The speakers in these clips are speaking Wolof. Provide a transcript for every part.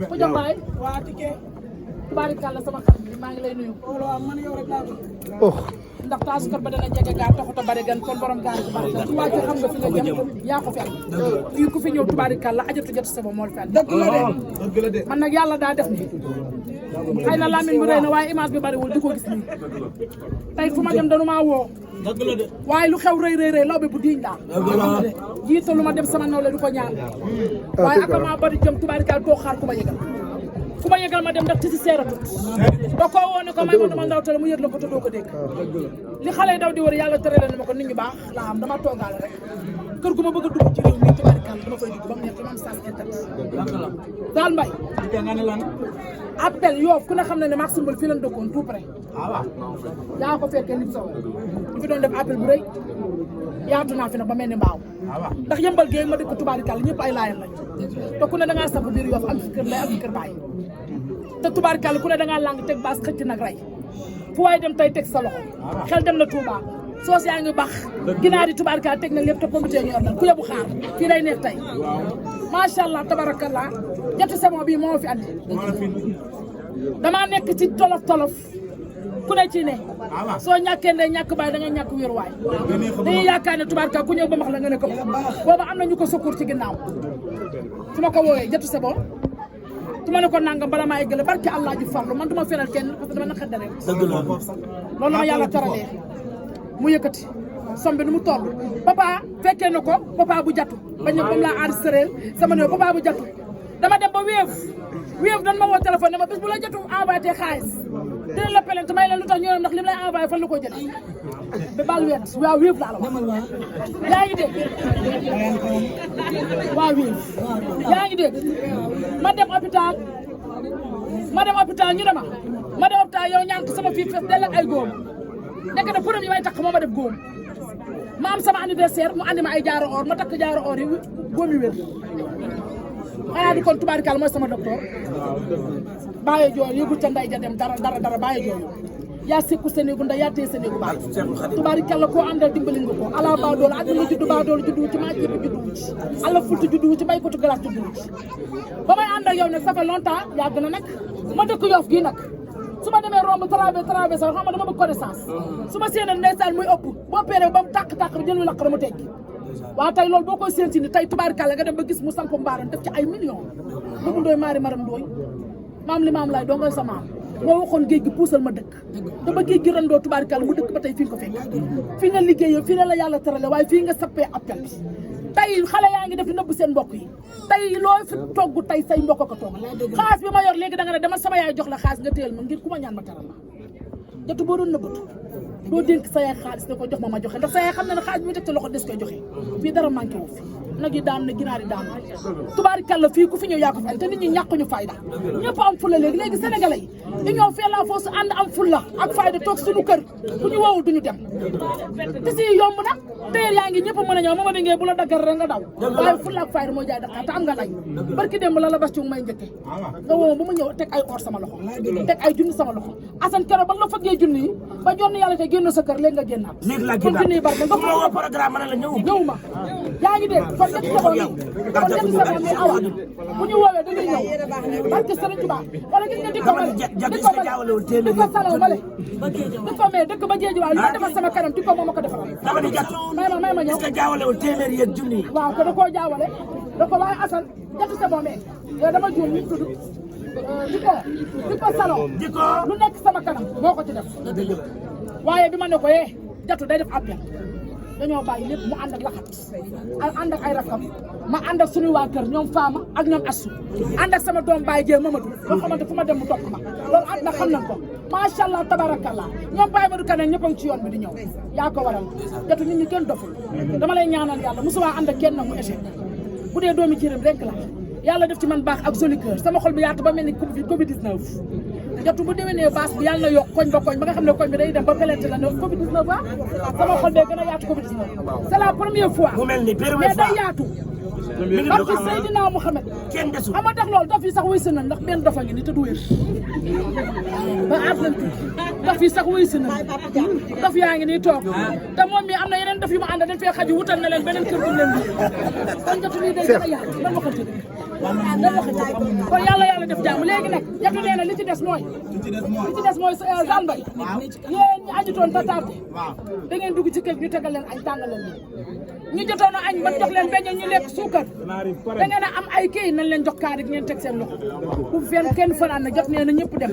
ku jombaay waa tike tubaarikàlla sama xarit bi maa ngi lay nuyu man yow rek laa ndax taasukar ba dana jege gaar taxut a bari gan kon borom gaar bu bari gan ku wàcc xam nga fi nga jëm yaa ko fi am fii ku fi ñëw tubaarikàlla ajatu jot sa ba moo fi am dëgg la de man nag yàlla daa def ni xëy na lamine bu rëy na waaye image bi bariwul di ko gis nii tey fu ma dem danu maa woo waaye lu xew rëy rëy lawbe bu diiñ daal jiite lu ma dem sama nawle du ko ñaan waaye ak maa bari jëm tubaarikàlla toog xaar ku ma yëgal ma dem ndax tisi seeratut da koo woo ne ko may ma dama ndaw tale mu yëg la ko te doo ko dégg li xale yi daw di wër yàlla tere leen ma ko nit ñu baax laa am dama toogaale rek kër gu ma bëgg a dugg ci réew mi tubaarikàlla dama koy dugg ba mu nekk dama am sens internet daal mbay appel Yoff ku ne xam ne ne maag simbal fii lañ dëkkoon tout près yaa ko fekkee nit saw ñu fi doon def appel bu rëy yaatu naa fi nag ba mel ni mbaaw ndax yëmbal géey ma dëkk tubaarikàlla ñëpp ay laayal lañ te ku ne da ngaa samp biir Yoff am fi kër lay am fi kër baay te tubaarikàlla ku ne da ngaa lang teg baas xëcc nag rey fu waay dem tey teg sa loxo xel dem na Touba soos yaa ngi bax ginaar yi tubaarikàlla teg na lépp te pomité ñu yor na ku yebu xaar fii day neex tey macha allah tabarakallah jatu semon bii moo fi andi damaa nekk ci tolof tolof ku ne ci ne soo ñàkkee ndey ñàkk baay da nga ñàkk wér waay dañuy yaakaar ne tubaarikàlla ku ñëw ba max la nga ne ko booba am na ñu ko secours ci ginnaaw su ma ko woowee jatu semon su ma ne ko nangam bala maa eggale barke allah ji farlu man du ma feral kenn parce que dama naqar dara loolu ma yàlla taralee mu yëkkati sombi nu mu toll papa fekkee na ko papa bu jatu ba ñëw moom laa enregistré sama néew papa bu jatu dama dem ba wéef dan ma woo téléphone ne ma bis bu la jatu envoyé xaalis dina la pelente may leen lu tax ñëw ndax li mu lay envoyé fan la ko jëlee ba bal wet waaw wéef laa la wax yaa ngi dégg waaw wéef yaa ngi dégg ma dem hôpital ñu dema ma dem hôpital yow ñànk sama fii fees dell ak ay góom nekk na përëm yi may takk moo ma def góom ma am sama anniversaire mu andi ma ay jaaro or ma takk jaaro or yi góom yi wér xanaa di kon tubaarikàlla mooy sama docteur bàyyi jooy yëgul ca nday ja dem dara bàyyi jooy yaa sekku sa néegu nday yaa téye sa néegu baay tubaarikàlla koo àndal dimbali nga ko ala baa doolu àdduna juddu baa doolu juddu ci maa jépp juddu ci ala fultu juddu ci bay kotu glace juddu ci ba may ànd ak yow nag ça fait longtemps yàgg na nag ma dëkk Yoff gii nag su ma demee romb traversé xam nga dama bëgg connaissance su ma séenal ndeysaan muy ëpp boo péré ba mu tàkk bi jël lakk dama teggi waaw tey loolu boo koy séen si ni tey tubaarikàlla nga dem ba gis mu samp mbaaram def ci ay millions lu mu ndooy maari maram ndooy maam li maam laay doo ngay sa maam moo waxoon géej gi puusal ma dëkk te ba géej gi randoo tubaarikàlla mu dëkk ba tey fi nga ko fekk fi nga liggéeyee fii la yàlla terale waaye fii nga sappee appel bi tey xale yaa ngi def di nëbb seen mbokk yi tey loo fi togg tey say mbokk ko togg xaas bi ma yor léegi da nga ne dama sama yaay jox la xaas nga téyel ma ngir ku ma ñaan ma teral la jotu boo doon nëbbatu doo dénk sa yaay xaalis ne ko jox ma joxe ndax sa yaay xam na ne xaalis bi mu teg ci loxo des koy joxe fii dara manqué wu fi nag yi daan na ginaar yi daan na tubaarikàlla fii ku fi ñëw yaa ko fi te nit ñi ñàkkuñu fayda ñëpp am fulla léegi sénégalais yi union fait la force ànd am fulla ak fayda toog suñu kër bu ñu woowul duñu dem te si yomb na téer yaa ngi ñëpp mën a ñëw ma dingee bu la daggal rek nga daw waaye fulla ak fayda moo jaay Dakar te am nga lay barki démb la bas ci may njëkke nga woo ba ma ñëw teg ay or sama loxo teg ay junni sama loxo Assane keroog ba la fëggee junni yi ba jonn yàlla te génn sa kër léegi nga génnaat kon junni yi barke nga programme la ñëw ma yaa ngi dégg kon ñetti sabon yi kon ñetti sabon yi awa bu ñu woowee dañuy ñëw barke Serigne Touba wala gis nga di ko male di ko salaw male di ko mee dëkk ba géej waaw li ma defal sama kanam di ko moom ma ko defaral may ma ñëw waaw ko da koo jaawale da ko waaye Assane ñetti sabon mais yow dama juum ñu tudd di ko salon lu nekk sama kanam moo ko ci def waaye bi ma ne ko jatu day def appel dañoo bàyyi lépp mu ànd ak laxat ànd ak ay rakam ma ànd ak suñu waa kër ñoom Fama ak ñoom Assou ànd ak sama doom Baye Dieng Mamadou boo xamante fu ma dem mu topp ma loolu àdduna xam nañ ko macha allah tabarakallah ñoom Baye Madou Kane ñëpp a ngi ci yoon bi di ñëw yaa ko waral jatu nit ñi kenn doful dama lay ñaanal yàlla musuma ànd ak kenn nag mu échec bu dee doomi jërëm rek la yàlla def ci man baax ak joli cœur sama xol bi yaatu ba mel ni Covid 19 jotu bu déwénee baas bi yàlla na yokk koñ ba nga xam ne koñ bi day dem ba pelente la ne Covid 19 ba sama xol bee gën a yaatu Covid 19 c'est la première fois mais day yaatu barke Seydina Mouhamed xam nga tax loolu daf yi sax wëy si na ndax benn dafa ngi ni te du wér ba aat nañ daf yi sax wëy si na daf yaa ngi nii toog te moom mi am na yeneen daf yu ma ànd dañ fee xaju wutal na leen beneen kër bu leen bi kon jotu lii day gën a yaatu lan waxante kon yàlla def jàmm léegi nag Jatu nee na li ci des mooy Zane Mbaye yéen ñi ajutoon ta tardé da ngeen dugg ci kër ñu tegal leen añ tàngalal leen ñu jotoon a añ ban jox leen beñe ñu lekk suukar da ngeen a am ay kii nañ leen jox kaar ngeen teg seen loxo bu kenn fanaan na Jat nee na ñëpp dem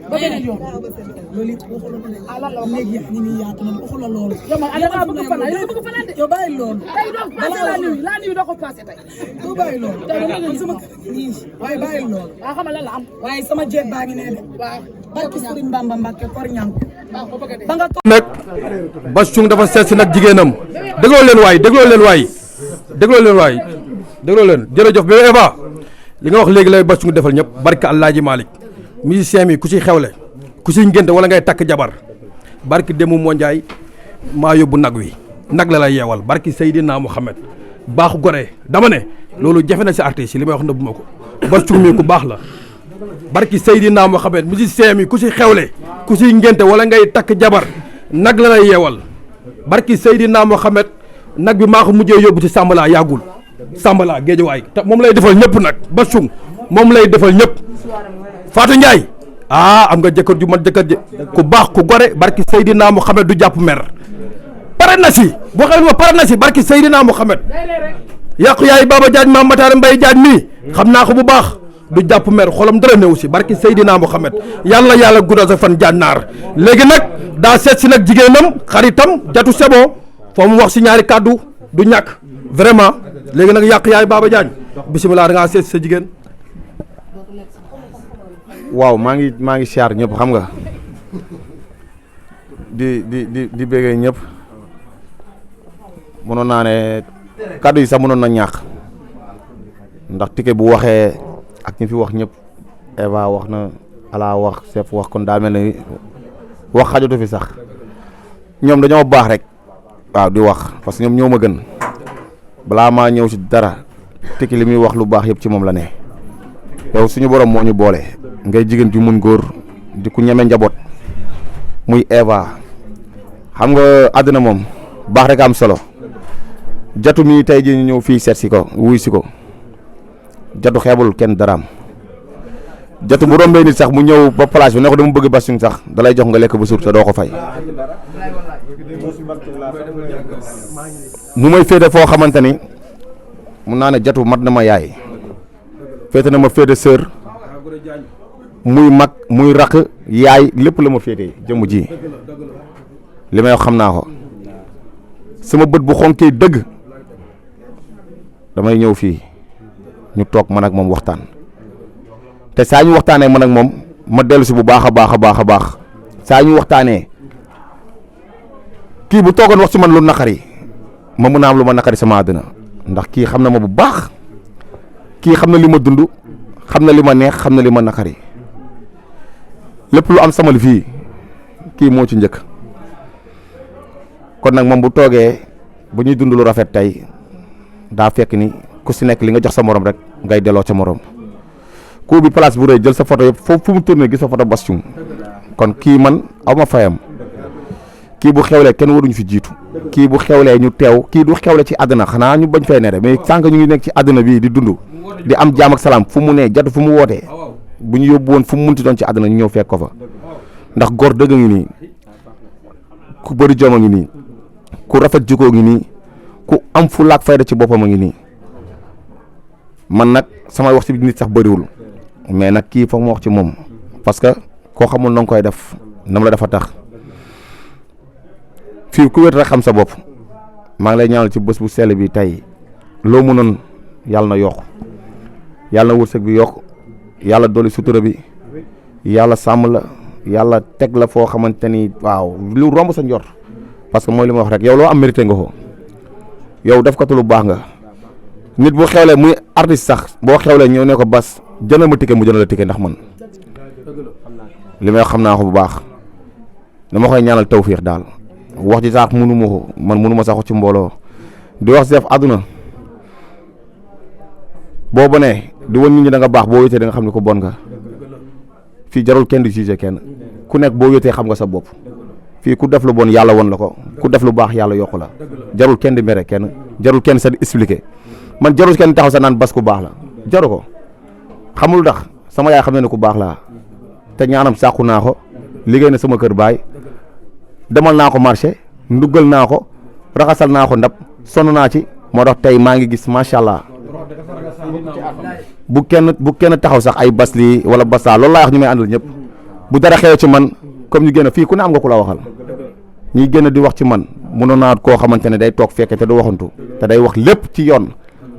ba beneen yoon ah lan la wax léegi ñi ni yaatu na waxu la loolu yow man da bëgg fanaan yow bëgg fanaan de yow bàyyi loolu tey doo passé la nuit doo ko passé tey doo bàyyi loolu tey sama waaye bàyyi loolu waa xam lan la am waaye sama jeeg baa ngi nee de waaw barki Sëriñ Bamba Mbàkke kor ñanko ba nga nag Bass Thioung dafa seet si nag jigéenam dégloo leen jërëjëf bi Eva li nga wax léegi lay Bass Thioung defal ñëpp barki Alaaji Malick musicien mi ku ci xewle ku ci ngénte wala ngay takk jabar barki Demou Mondiaye maa yóbbu nag wi nag la lay yeewal barki Seydina Mouhamed baaxu gore dama ne loolu jafe na si artiste yi li may wax nëbbu ma ko Bass Thioung mi ku baax la barki Seydina Mouhamed musicien mi ku ci xewle ku ci ngénte wala ngay takk jabar nag la lay yeewal barki Seydina Mouhamed nag bi maa ko mujjee yóbbu ci Sambala yàggul Sambala Géejawaay te moom lay defal ñëpp nag Bass Thioung moom lay defal ñëpp Fatou Ndiaye am nga jëkkër ju mat jëkkër ji ku baax ku gore barki Seydina Mouhamed du jàpp mer pare na si boo xam ne ma pare na si barki Seydina Mouhamed yàqu yaay Baba Diagne Mame Matar Mbaye Diagne mii xam naa ko bu baax du jàpp mer xolam dara néew si barki Seydina Mouhamed yàlla guddal sa fan jannaar léegi nag daa seet si nag jigéenam xaritam Jatu Sebo foo mu wax si ñaari kàddu du ñàkk vraiment léegi nag yàq yaay Baba Diagne bisimilah da ngaa seet si sa jigéen. waaw maa ngi siyaar ñëpp xam nga di béggee ñëpp mënoon naa ne kàddu yi sax mënoon na ñàkk ndax Tické bu waxee ak ñi fi wax ñëpp Eva wax na Ala wax Sepp wax kon daa mel ni wax xajatu fi sax ñoom dañoo baax rek waaw di wax parce que ñoom ñoo ma gën balaa maa ñëw si dara Tické li muy wax lu baax yëpp ci moom la ne yow suñu borom moo ñu boole ngay jigéen ju mun góor di ku ñeme njaboot muy Eva xam nga àddina moom baax rek am solo Jatu mi tey jii ñu ñëw fii seet si ko wuy si ko Jatu xeebul kenn daraam Jatu bu rombee nit sax mu ñëw ba place bi ne ko dama bëgg Bass Thioung sax dalay jox nga lekk ba suur te doo ko fay mu may féete foo xamante ni mun naa ne Jatu mat na ma yaay féete na ma féete sœur muy mag muy rakk yaay lépp la ma féete jëmm ji li may wax xam naa ko sama bët bu xonkee dëgg damay ñëw fii ñu toog man ak moom waxtaan te saa ñu waxtaanee man ak moom ma dellu si bu baax a baax saa ñu waxtaanee kii bu toogoon wax ci man lu naqari ma mën a am lu ma naqari sama àddina ndax kii xam na ma bu baax kii xam na li ma dund xam na li ma neex xam na li ma naqari lépp lu am sama fii kii moo ci njëkk kon nag moom bu toogee bu ñuy dund lu rafet tey daa fekk ni ku si nekk li nga jox sa morom rek ngay delloo ca morom ku bi place bu rëy jël sa photo yëpp foofu fu mu tourné gis sa photo Bass Thioung kon kii man aw ma fayam kii bu xewlee kenn waruñu fi jiitu kii bu xewlee ñu teew kii du xewle ci àddina xanaa ñu bañ fay ne mais sànq ñu ngi nekk ci àddina bii di dund di am jaam ak salaam fu mu ne Jatu fu mu wootee bu ñu yóbbu woon fu mu munti doon ci àddina ñu ñëw fekk ko fa ndax góor dëgg ngi nii ku bëri jom a ngi nii ku rafet jikko ngi nii ku am fu laak fayda ci boppam a ngi nii man nag samay wax ci nit sax bëriwul mais nag kii foog ma wax ci moom parce que koo xamul na nga koy def nam la dafa tax fii ku wét rek xam sa bopp maa ngi lay ñaanal ci bés bu sell bi tey loo mënoon yàlla na yokk yàlla na wërsëg bi yokk yàlla dolli sutura bi yàlla sàmm la yàlla teg la foo xamante ni waaw lu romb sa njort parce que mooy li ma wax rek yow loo am mérité nga ko yow def ko lu baax nga nit bu xewlee muy artiste sax boo xewlee ñëw ne ko Bass jëndal ma ticket mu jëndal la ticket ndax man li may wax xam naa ko bu baax dama koy ñaanal tawfiix daal wax ji sax mënuma ko man mënuma sax ci mbooloo di wax Seef àdduna boo bonee di wan nit ñi da nga baax boo wéetee da nga xam ne ko bon nga fii jarul kenn di jugé kenn ku nekk boo wéetee xam nga sa bopp fii ku def lu bon yàlla won la ko ku def lu baax yàlla yokku la jarul kenn di mere kenn jarul kenn sa di expliqué man jarul kenn taxaw sa naan Bass ku baax la jaru ko xamul ndax sama yaay xam na ne ku baax laa te ñaanam sàkku naa ko liggéey na sama kër baay demal naa ko marché nduggal naa ko raxasal naa ko ndab sonn naa ci moo tax tey maa ngi gis macha allah bu kenn taxaw sax ay bas lii wala basa loolu laa wax ñu may àndal ñëpp bu dara xew ci man comme ñu génn fii ku ne am nga ku la waxal ñuy génn di wax ci man mënoon naa koo xamante ne day toog fekke te du waxantu te day wax lépp ci yoon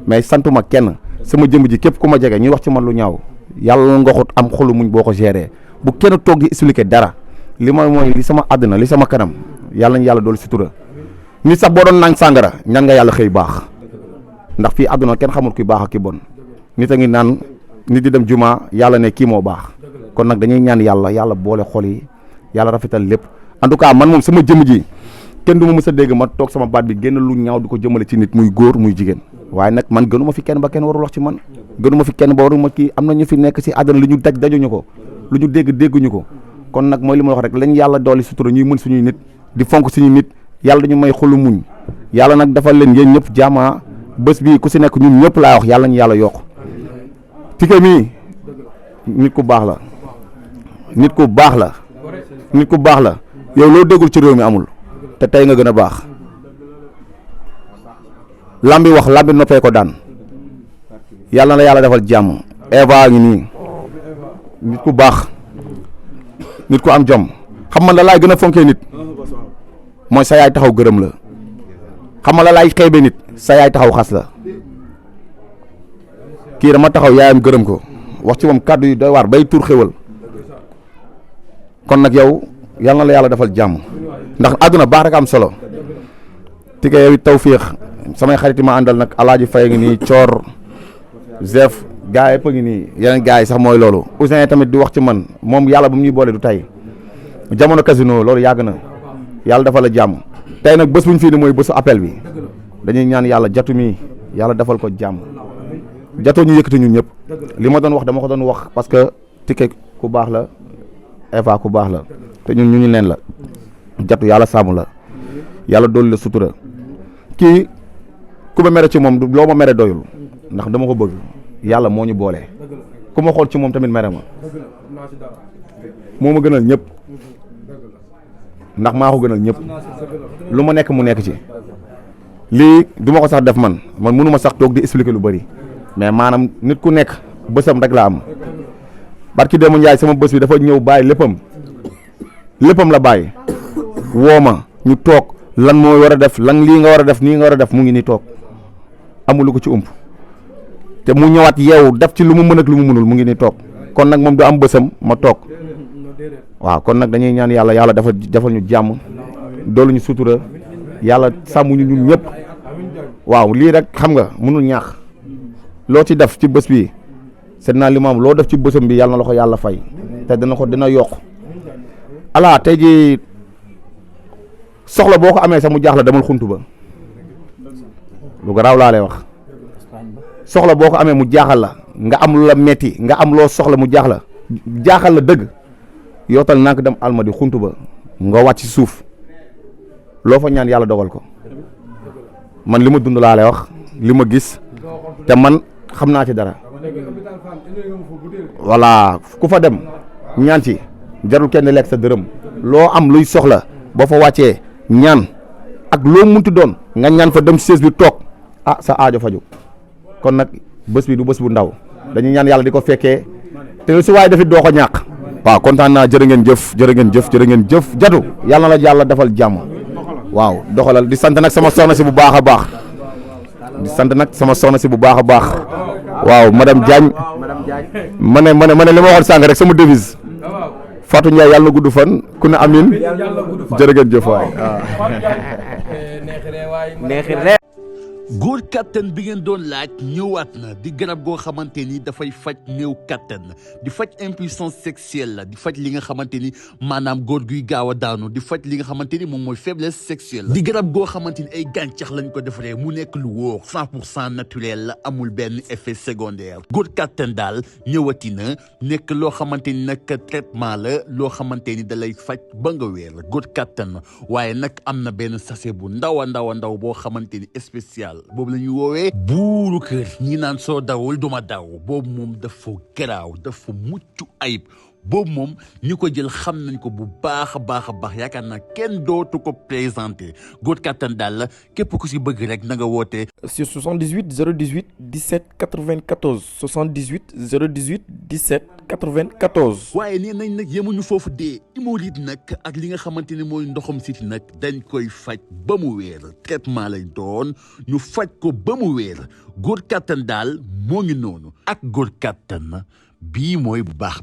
mais santuma kenn sama jëmm ji képp ku ma jege ñuy wax ci man lu ñaaw yàlla nga xut am xolu muñ boo ko géré bu kenn toog di expliquer dara li ma mooy li sama àdduna li sama kanam yàlla nañ yàlla doolu sutura nit sax boo doon naan sàngara ñaan nga yàlla xëy baax ndax fii àdduna kenn xamul ki baax ak ki bon nit a ngi naan nit di dem juma yàlla ne kii moo baax kon nag dañuy ñaan yàlla boole xol yi yàlla rafetal lépp en tout cas man moom sama jëmm ji kenn du ma mës a dégg ma toog sama baat bi génn lu ñaaw di ko jëmale ci nit muy góor muy jigéen waaye nag man gënuma fi kenn ba kenn warul wax ci man gënuma fi kenn ba waruma kii am na ñu fi nekk si àdduna lu ñu daj dajuñu ko lu ñu dégguñu ko kon nag mooy li ma wax rek lañ yàlla dooli sutura ñuy mën suñuy nit di fonk suñuy nit yàlla dañu may xolu muñ yàlla nag dafa leen yéen ñëpp jàmmaa bés bi ku si nekk ñun ñëpp laa wax yàlla ñu yàlla yokk Tické mii nit ku baax la nit ku baax la nit ku baax la yow loo déggul ci réew mi amul te tey nga gën a baax lambi wax lambi noppee ko daan yàlla na la yàlla defal jàmm Eva ngi nii nit ku baax nit ku am jom xam man la laay gën a fonkee nit mooy sa yaay taxaw gërëm la xam la laay xeebe nit sa yaay taxaw xas la kii dama taxaw yaayam gërëm ko wax ci moom kàddu yi doy waar bay tur xéwal kon nag yow yal na la yàlla defal jàmm ndax àdduna baax rek am solo Tické yow it tawféex samay xarit yi ma àndal nag Alaaji Faye ngi nii Coor Zef gaa yëpp a ngi nii yeneen gaa yi sax mooy loolu Ousin tamit di wax ci man moom yàlla bu mu ñuy boole du tey jamono casino loolu yàgg na yàlla dafa la jàmm tey nag bés bu ñu fii ni mooy bésu appel bi dañuy ñaan yàlla jatu mi yàlla defal ko jàmm jatoo ñu yëkkati ñun ñëpp li ma doon wax dama ko doon wax parce que Tické ku baax la Eva ku baax la te ñun ñu neen la jatu yàlla sàmm la yàlla dolli la sutura kii ku ma mere ci moom loo ma mere doyul ndax dama ko bëgg yàlla moo ñu boole ku ma xool ci moom tamit mere ma moo ma gënal ñëpp ndax maa ko gënal ñëpp lu ma nekk mu nekk ci lii du ma ko sax def man mënu ma sax toog di expliquer lu bëri mais maanaam nit ku nekk bësam rek la am barki Demba Ndiaye sama bés bi dafa ñëw bàyyi léppam la bàyyi woo ma ñu toog lan moo war a def lan lii nga war a def nii nga war a def mu ngi nii toog amul lu ko ci ump te mu ñëwaat yeewu def ci lu mu mën ak lu mu mënul mu ngi nii toog kon nag moom du am bësam ma toog waaw kon nag dañuy ñaan yàlla defal ñu jàmm doolu ñu sutura yàlla sàmm ñu ñun ñëpp waaw lii rek xam nga mënul ñaax loo ci def ci bés bi seet naa li ma am loo def ci bésam bi yàlla na la ko yàlla fay te dina yokk ala tey ji soxla boo ko amee sax mu jaaxla demal xuntu ba lu garaaw laa lay wax soxla boo ko amee mu jaaxal la nga am lu la metti nga am loo soxla mu jaaxal la dëgg yootal naa ko dem almadi xuntu ba nga wàcc ci suuf loo fa ñaan yàlla dogal ko man li ma dund laa lay wax li ma gis te man xam naa ci dara voilà ku fa dem ñaan ci jarul kenn lekk sa dërëm loo am luy soxla boo fa wàccee ñaan ak loo munti doon nga ñaan fa dem siège bi toog sa aajo faju kon nag bés bi du bés bu ndaw dañuy ñaan yàlla di ko fekkee te lu si waaye dafit doo ko ñàkk waaw kontaan naa jërë ngeen jëf jatu yàlla na la yàlla defal jàmm waaw doxalal di sant nag sama soxna si bu baax a baax waaw madame Diagne ma ne li ma waxoon sànq rek sama devise Fatou Ndiaye yàlla na gudd fan ku ne amin jërë ngeen jëf waay góor kattan bi ngeen doon laaj ñëwaat na di garab goo xamante ni dafay faj néew kattan di faj impuissance sexuelle la di faj li nga xamante ni maanaam góor guy gaaw a daanu di faj li nga xamante ni moom mooy faiblesse sexuelle di garab goo xamante ni ay gàncax lañ ko defaree mu nekk lu wóor 100% naturel la amul benn effet secondaire góor kattan daal ñëwati na nekk loo xamante ni nag traitement la loo xamante ni da lay faj ba nga wér góor kattan waaye nag am na benn sachet bu ndaw a ndaw boo xamante ni spécial boobu la ñuy woowee buuru kër ñi naan soo dawul duma daw boobu moom dafa garaaw dafa mucc ayib boobu moom ñu ko jël xam nañ ko bu baax a baax yaakaar naa kenn dootu ko présenté góor kattan daal la képp ku si bëgg rek na nga woote sur 78 018 17 94 78 018 17 94. waaye nee nañ nag yemuñu foofu dee hémorroïde nag ak li nga xamante ne mooy ndoxam siti nag dañ koy faj ba mu wéer traitement lañ doon ñu faj ko ba mu wéer góor kattan daal moo ngi noonu ak góor kattan bii mooy bu baax